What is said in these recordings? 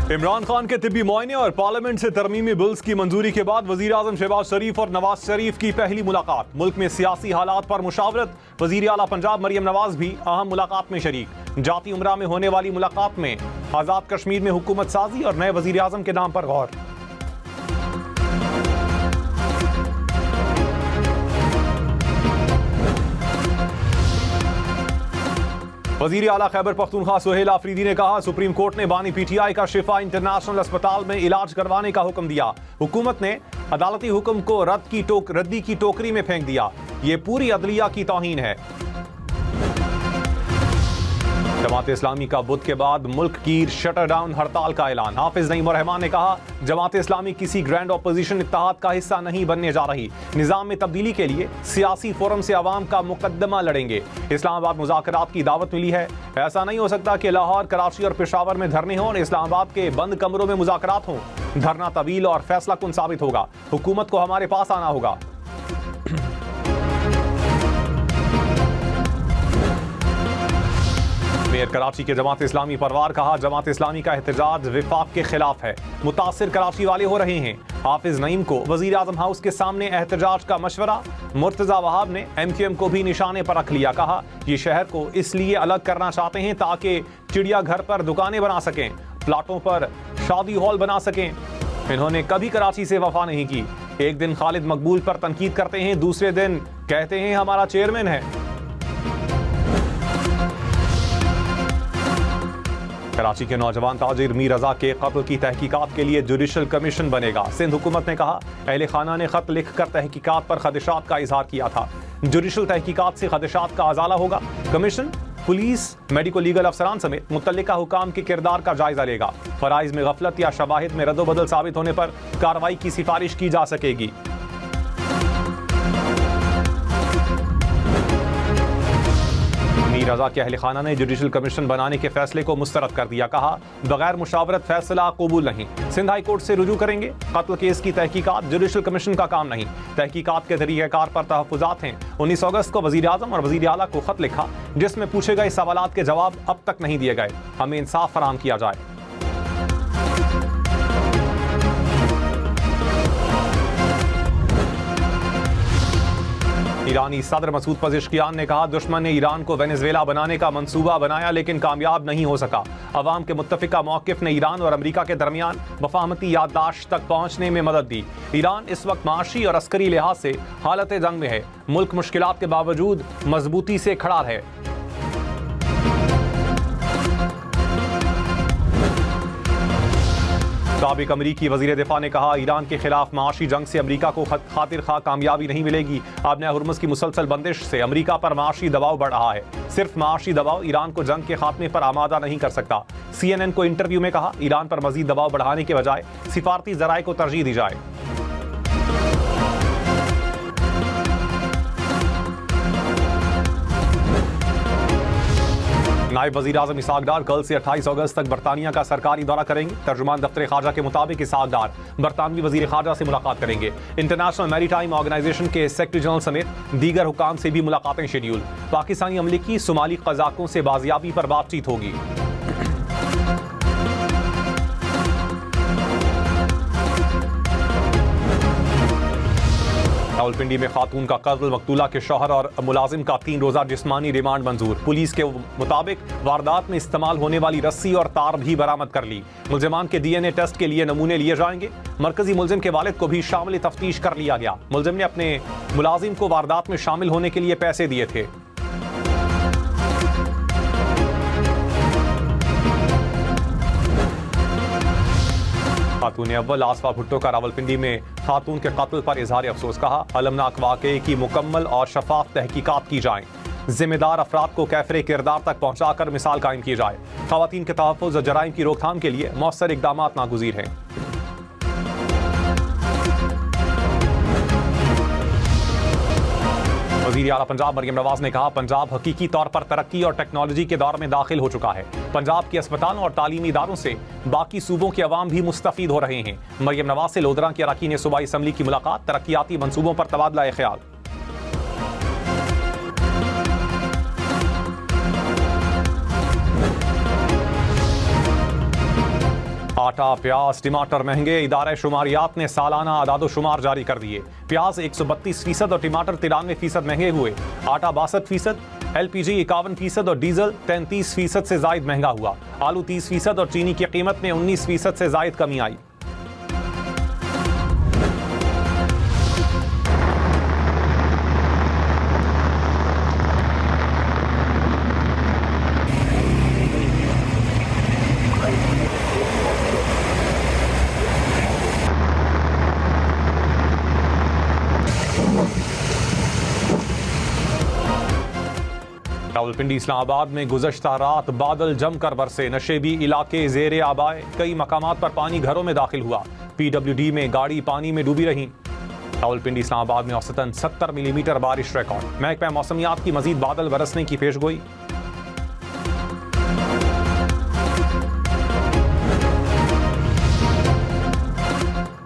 इमरान खान के तिब्बी मुआयने और पार्लियामेंट से तरमीमी बिल्स की मंजूरी के बाद वजीर आजम शहबाज शरीफ और नवाज शरीफ की पहली मुलाकात। मुल्क में सियासी हालात पर मुशावरत। वजीर आला पंजाब मरियम नवाज भी अहम मुलाकात में शरीक। जाती उमरा में होने वाली मुलाकात में आजाद कश्मीर में हुकूमत साजी और नए वजीर आजम के नाम पर गौर। वजीर आला खैबर पख्तूनख्वा सुहेल आफरीदी ने कहा, सुप्रीम कोर्ट ने बानी पीटीआई का शिफा इंटरनेशनल अस्पताल में इलाज करवाने का हुक्म दिया। हुकूमत ने अदालती हुक्म को रद्दी की टोकरी में फेंक दिया। ये पूरी अदलिया की तौहीन है। जमात इस्लामी का बुध के बाद मुल्क की शटर डाउन हड़ताल का ऐलान। हाफिज नईम और रहमान ने कहा, जमात इस्लामी किसी ग्रैंड ऑपोजिशन इत्तेहाद का हिस्सा नहीं बनने जा रही। निजाम में तब्दीली के लिए सियासी फोरम से अवाम का मुकदमा लड़ेंगे। इस्लामाबाद मुज़ाकरात की दावत मिली है। ऐसा नहीं हो सकता कि लाहौर, कराची और पेशावर में धरने हों और इस्लामाबाद के बंद कमरों में मुज़ाकरात हों। धरना तवील और फैसला कुन साबित होगा। हुकूमत को हमारे पास आना होगा। मेयर कराची के जमात इस्लामी परवार कहा, जमात इस्लामी का एहतजाज विफाक के खिलाफ है। मुतासिर कराची वाले हो रहे हैं। हाफिज नईम को वजीर आजम हाउस के सामने एहतजाज का मशवरा। मुर्तजा वहाब ने MQM को भी निशाने पर रख लिया। कहा, ये शहर को इसलिए अलग करना चाहते हैं ताकि चिड़ियाघर पर दुकानें बना सकें, प्लाटों पर शादी हॉल बना सकें। इन्होंने कभी कराची से वफा नहीं की। एक दिन खालिद मकबूल पर तनकीद करते हैं, दूसरे दिन कहते हैं हमारा चेयरमैन है। कराची के नौजवान ताजिर मीर रजा के कत्ल की तहकीकात के लिए जुडिशल कमीशन बनेगा। सिंध हुकूमत ने कहा, अहले खाना ने खत लिखकर तहकीकात पर खदशात का इजहार किया था। जुडिशल तहकीकात से खदशात का अजाला होगा। कमीशन पुलिस, मेडिको लीगल अफसरान समेत मुतल्लिका हुकाम के किरदार का जायजा लेगा। फराइज में गफलत या शवाहिद में रद्दोबदल साबित होने पर कार्रवाई की सिफारिश की जा सकेगी। मीर रजा के अहले खाना ने जुडिशल कमीशन बनाने के फैसले को मुस्तरद कर दिया। कहा, बगैर मुशावरत फैसला कबूल नहीं। सिंध हाई कोर्ट से रुजू करेंगे। कत्ल केस की तहकीकात जुडिशल कमीशन का काम नहीं। तहकीकात के तरीक़ेकार पर तहफ़्फ़ुज़ात हैं। 19 अगस्त को वज़ीर आज़म और वज़ीर आला को खत लिखा जिसमें पूछे गए सवालात के जवाब अब तक नहीं दिए गए। हमें इंसाफ फराहम किया जाए। ईरानी सदर मसूद पज़ेश्कियान ने कहा, दुश्मन ने ईरान को वेनेज़ुएला बनाने का मंसूबा बनाया लेकिन कामयाब नहीं हो सका। अवाम के मुत्तफ़िका मौक़िफ़ ने ईरान और अमरीका के दरमियान वफ़ाहमती याददाश्त तक पहुँचने में मदद दी। ईरान इस वक्त माशी और अस्करी लिहाज से हालत जंग में है। मुल्क मुश्किलात के बावजूद मजबूती से खड़ा है। साबिक अमरीकी वज़ीर दिफा ने कहा, ईरान के खिलाफ माशी जंग से अमरीका को खातिर खा कामयाबी नहीं मिलेगी। आबने हुर्मुज़ की मुसलसल बंदिश से अमरीका पर माशी दबाव बढ़ रहा है। सिर्फ माशी दबाव ईरान को जंग के खात्मे पर आमादा नहीं कर सकता। CNN को इंटरव्यू में कहा, ईरान पर मजीद दबाव बढ़ाने के बजाय सिफारती ज़राए को तरजीह दी जाए। नायब वज़ीर आज़म इसहाक़ डार कल से 28 अगस्त तक बरतानिया का सरकारी दौरा करेंगे। तर्जुमान दफ्तर ख़ारजा के मुताबिक इसहाक़ डार बरतानवी वज़ीर ख़ारजा से मुलाकात करेंगे। इंटरनेशनल मैरीटाइम ऑर्गेनाइजेशन के सेक्रेटरी जनरल समेत दीगर हुकाम से भी मुलाकातें शेड्यूल। पाकिस्तानी अमले की सोमाली क़ज़ाक़ों से बाजियाबी पर बातचीत होगी। रावलपिंडी में खातून का कत्ल, मकतूला के शौहर और मुलाजिम का 3 रोज़ा जिस्मानी रिमांड मंजूर। पुलिस के मुताबिक वारदात में इस्तेमाल होने वाली रस्सी और तार भी बरामद कर ली। मुलजिमान के DNA टेस्ट के लिए नमूने लिए जाएंगे। मरकजी मुलजिम के वालिद को भी शामिल तफ्तीश कर लिया गया। मुलजिम ने अपने मुलाजिम को वारदात में शामिल होने के लिए पैसे दिए थे। खातून अव्वल आसफा भुट्टो का रावलपिंडी में खातून के कत्ल पर इजहार अफसोस। कहा, अलमनाक वाक़े की मुकम्मल और शफाफ तहकीकात की जाए। जिम्मेदार अफराद को कैफरे किरदार तक पहुँचाकर मिसाल कायम की जाए। ख़वातीन के तहफ़्फ़ुज़ और जराइम की रोकथाम के लिए मौसर इक़दाम नागुज़ीर हैं। वज़ीर आला पंजाब मरियम नवाज ने कहा, पंजाब हकीकी तौर पर तरक्की और टेक्नोलॉजी के दौर में दाखिल हो चुका है। पंजाब के अस्पतालों और तालीमी इदारों से बाकी सूबों के अवाम भी मुस्तफ़ीद हो रहे हैं। मरियम नवाज से लोधरा के अरकान सूबाई असम्बली की मुलाकात, तरक्याती मंसूबों पर तबादला ख्याल। आटा, प्याज, टमाटर महंगे। इदारे शुमारियात ने सालाना आदादोशुमार जारी कर दिए। प्याज 132% और टमाटर 93% महंगे हुए। आटा 62%, LPG 51% और डीजल 33% से जायद महंगा हुआ। आलू 30% और चीनी की कीमत में 19% से जायद कमी आई। रावलपिंडी इस्लामाबाद में गुज़श्ता रात बादल जमकर बरसे। नशेबी इलाके जेरे आबाए। कई मकामात पर पानी घरों में दाखिल हुआ। PWD में गाड़ी पानी में डूबी रही। रावलपिंडी इस्लामाबाद में औसतन 70 मिलीमीटर बारिश रिकॉर्ड। महकमा मौसमियात की मजीद बादल बरसने की पेशगोई।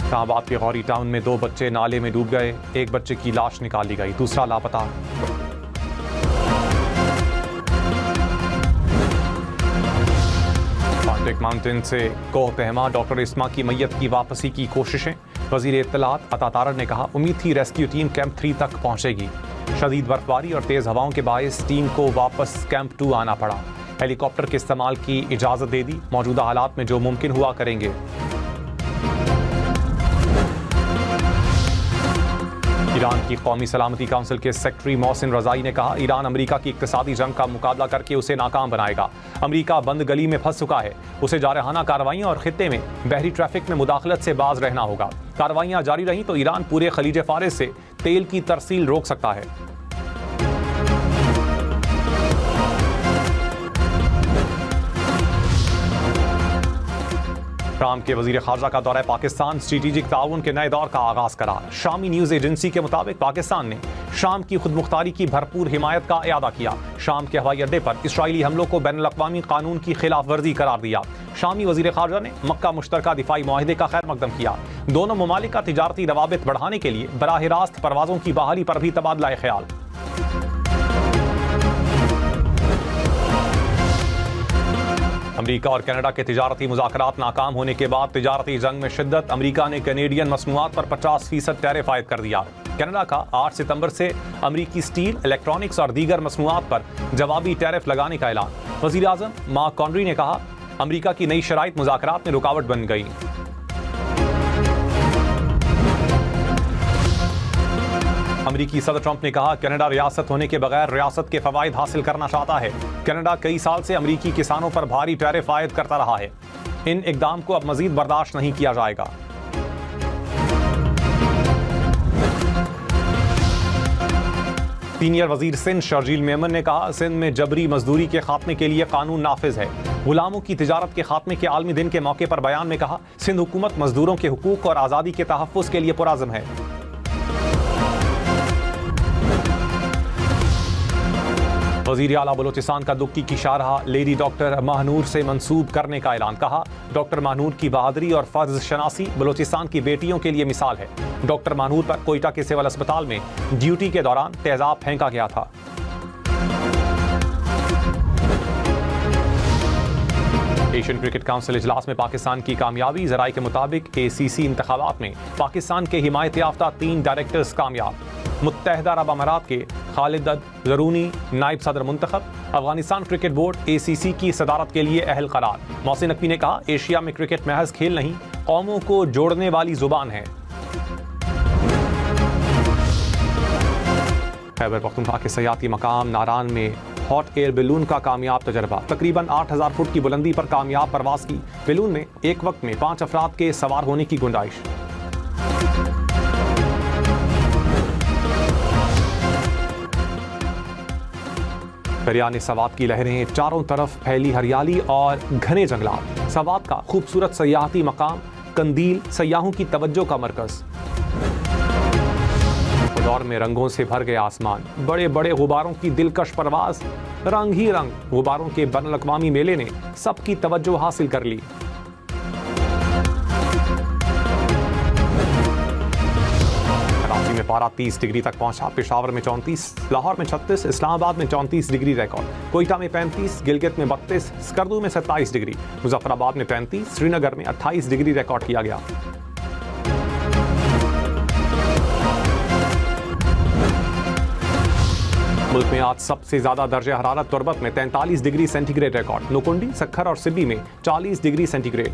इस्लामाबाद के गौरी टाउन में 2 बच्चे नाले में डूब गए। एक बच्चे की लाश निकाली गई, दूसरा लापता। माउंटेन से कोह पहमा डॉक्टर इस्मा की मैयत की वापसी की कोशिशें। वजीर इत्तलात अता तारड़ ने कहा उम्मीद थी रेस्क्यू टीम कैंप 3 तक पहुंचेगी। शदीद बर्फबारी और तेज हवाओं के बायस टीम को वापस कैंप 2 आना पड़ा। हेलीकॉप्टर के इस्तेमाल की इजाजत दे दी। मौजूदा हालात में जो मुमकिन हुआ करेंगे। ईरान की कौमी सलामती काउंसिल के सेक्रेटरी मोहसिन रजाई ने कहा ईरान अमेरिका की इक्तिसादी जंग का मुकाबला करके उसे नाकाम बनाएगा। अमेरिका बंद गली में फंस चुका है। उसे जारहाना कार्रवाइयां और खित्ते में बहरी ट्रैफिक में मुदाखलत से बाज रहना होगा। कार्रवाइयां जारी रहीं तो ईरान पूरे खलीज फारिस से तेल की तरसील रोक सकता है। शाम के वजीर खारजा का दौरा पाकिस्तान। स्ट्रेटेजिक ताउन के नए दौर का आगाज करार। शामी न्यूज एजेंसी के मुताबिक पाकिस्तान ने शाम की खुद मुख्तारी की भरपूर हिमायत का इयादा किया। शाम के हवाई अड्डे पर इसराइली हमलों को बैनुल अक़वामी कानून की खिलाफ वर्जी करार दिया। शामी वजीर खारजा ने मक्का मुश्तरका दिफाई मुआहिदे का खैर मकदम किया। दोनों ममालिक का तिजारती रवाबित बढ़ाने के लिए बराह रास्त परवाजों की बहाली पर भी तबादला ख्याल। अमेरिका और कनाडा के तिजारती मुज़ाकरात नाकाम होने के बाद तिजारती जंग में शिद्दत। अमेरिका ने कैनेडियन मसनूआत पर 50% टैरिफ आयद कर दिया। कनाडा का 8 सितंबर से अमेरिकी स्टील, इलेक्ट्रॉनिक्स और दीगर मसनूआत पर जवाबी टैरिफ लगाने का ऐलान। वज़ीर आज़म मार्क कॉनरी ने कहा अमेरिका की नई शराइत मुज़ाकरात में रुकावट बन गई। अमेरिकी सदर ट्रंप ने कहा कनाडा रियासत होने के बगैर रियासत के फवायद हासिल करना चाहता है। कनाडा कई साल से अमेरिकी किसानों पर भारी टैरिफ आयद करता रहा है। इन इकदाम को अब मजीद बर्दाश्त नहीं किया जाएगा। सीनियर वजीर सिंध शर्जील मेमन ने कहा सिंध में जबरी मजदूरी के खात्मे के लिए कानून नाफिज है। गुलामों की तिजारत के खात्मे के आलमी दिन के मौके पर बयान में कहा सिंध हुकूमत मजदूरों के हुकूक और आज़ादी के तहफ़्फ़ुज़ के लिए पुरअज़्म है। वज़ीर आला बलोचिस्तान का दुक्की की शारहा लेडी डॉक्टर महनूर से मंसूब करने का ऐलान। कहा डॉक्टर महनूर की बहादुरी और फर्ज शनासी बलोचिस्तान की बेटियों के लिए मिसाल है। डॉक्टर महनूर पर कोयटा के सिविल अस्पताल में ड्यूटी के दौरान तेजाब फेंका गया था। एशियन क्रिकेट काउंसिल इजलास में पाकिस्तान की कामयाबी। ज़राए के मुताबिक ACC इंतखाबात में पाकिस्तान के हिमायत याफ्ता 3 डायरेक्टर्स कामयाब। मुत्तहदा अरब अमारात के खालिद ज़रूनी नायब सदर मुंतखब। अफगानिस्तान क्रिकेट बोर्ड ACC की सदारत के लिए अहल करार। मोहसिन नकवी ने कहा एशिया में क्रिकेट महज खेल नहीं कौमों को जोड़ने वाली जुबान है। खैबर पख्तूनख्वा के सयाती मकाम नारान में हॉट एयर बैलून का कामयाब तजर्बा। तकरीबन 8000 फुट की बुलंदी पर कामयाब परवास की। बैलून में एक वक्त में 5 अफराद के सवार होने की गुंजाइश। दरियाने सवात की लहरें, चारों तरफ फैली हरियाली और घने जंगलात। सवात का खूबसूरत सयाहती मकाम कंदील सयाहों की तवज्जो का मरकज। दौर में रंगों से भर गया आसमान। बड़े बड़े गुब्बारों की दिलकश परवाज। रंग ही रंग गुब्बारों के बैनुल अक़वामी मेले ने सबकी तवज्जो हासिल कर ली। कराची में पारा 30 डिग्री तक पहुंचा। पेशावर में 34, लाहौर में 36, इस्लामाबाद में 34 डिग्री रिकॉर्ड। कोयटा में 35, गिलगित में 32, स्कर्दू में 27 डिग्री, मुजफ्फराबाद में 35, श्रीनगर में 28 डिग्री रिकॉर्ड किया गया। मुल्क में आज सबसे ज्यादा दर्जे हरारत तुर्बत में 43 डिग्री सेंटीग्रेड रिकॉर्ड। नुकुंडी, सक्खर और सिब्बी में 40 डिग्री सेंटीग्रेड।